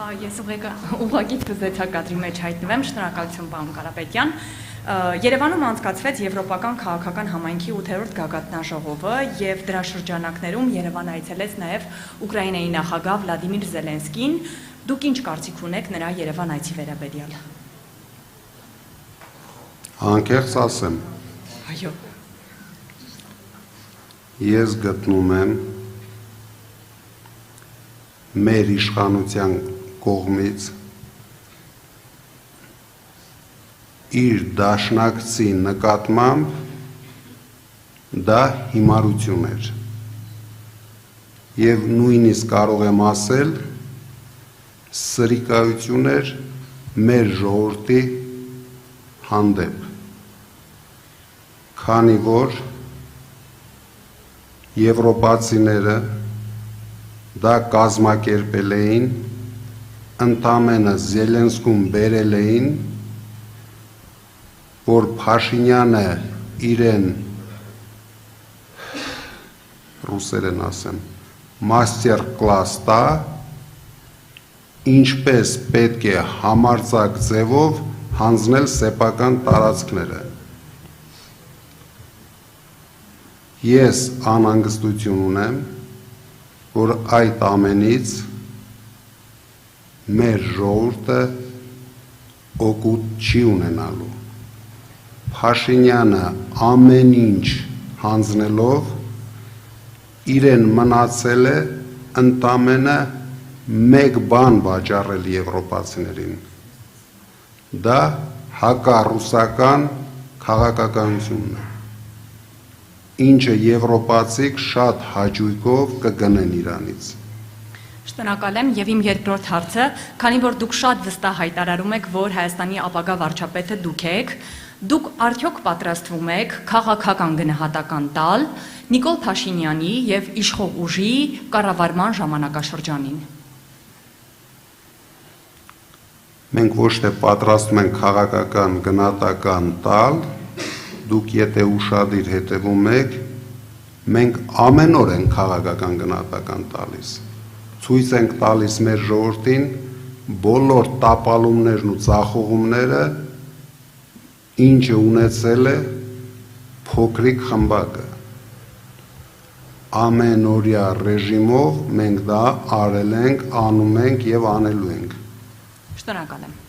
Ես ուղղակի թզեցա կադրի մեջ հայտնվեմ, շնորհակալություն պարոն Կարապետյան։ Երևանում անցկացվեց Եվրոպական քաղաքական համայնքի 8-րդ գագաթնաժողովը եւ դրա շրջանակներում Երևան այցելեց նաեւ Ուկրաինայի նախագահ Վլադիմիր Զելենսկին։ Դուք ինչ կարծիք ունեք նրա Երևան այցի վերաբերյալ։ Անկեղծ ասեմ։ Այո։ Ես գտնում եմ մեր իշխանության կողմից իր դաշնակցի նկատմամբ դա հիմարություն էր եւ նույնիսկ կարող եմ ասել սրիկայություն էր մեր ժողովրդի հանդեպ, քանի որ եվրոպացիները դա կազմակերպել էին, ընդամենը Զելենսկուն բերել էին, որ Փաշինյանը իրեն ռուսերեն ասեմ, մաստեր կլաս տա, ինչպես պետք է համարձակ ձևով հանձնել սեփական տարածքները։ Ես անհանգստություն ունեմ, որ այդ ամենից մեր ժողովուրդը օգուտ չի ունենալու։ Փաշինյանը ամեն ինչ հանձնելով իրեն մնացել է ընդամենը մեկ բան վաճառել եվրոպացիներին։ Դա հակառուսական քաղաքականությունն է, ինչը եվրոպացիք շատ հաճույքով կգնեն իրանից։ Շնորհակալ եմ եւ իմ երկրորդ հարցը, քանի որ դուք շատ վստահ հայտարարում եք, որ Հայաստանի ապագա վարչապետը դուք եք, դուք արդյոք պատրաստվում եք քաղաքական գնահատական տալ Նիկոլ Փաշինյանի եւ իշխող ուժի կառավարման ժամանակաշրջանին։ Մենք ոչ թե պատրաստում ենք քաղաքական գնահատական տալ, դուք եթե ուշադիր հետևում եք, մենք ամեն օր ենք քաղաքական գնահատական տալիս, ցույց ենք տալիս մեր ժողովրդին բոլոր տապալումներն ու ձախողումները, ինչը ունեցել է փոքրիկ խմբակը, ամենօրյա ռեժիմով մենք դա արել ենք, անում ենք եւ անելու ենք։ Շնորհակալ եմ։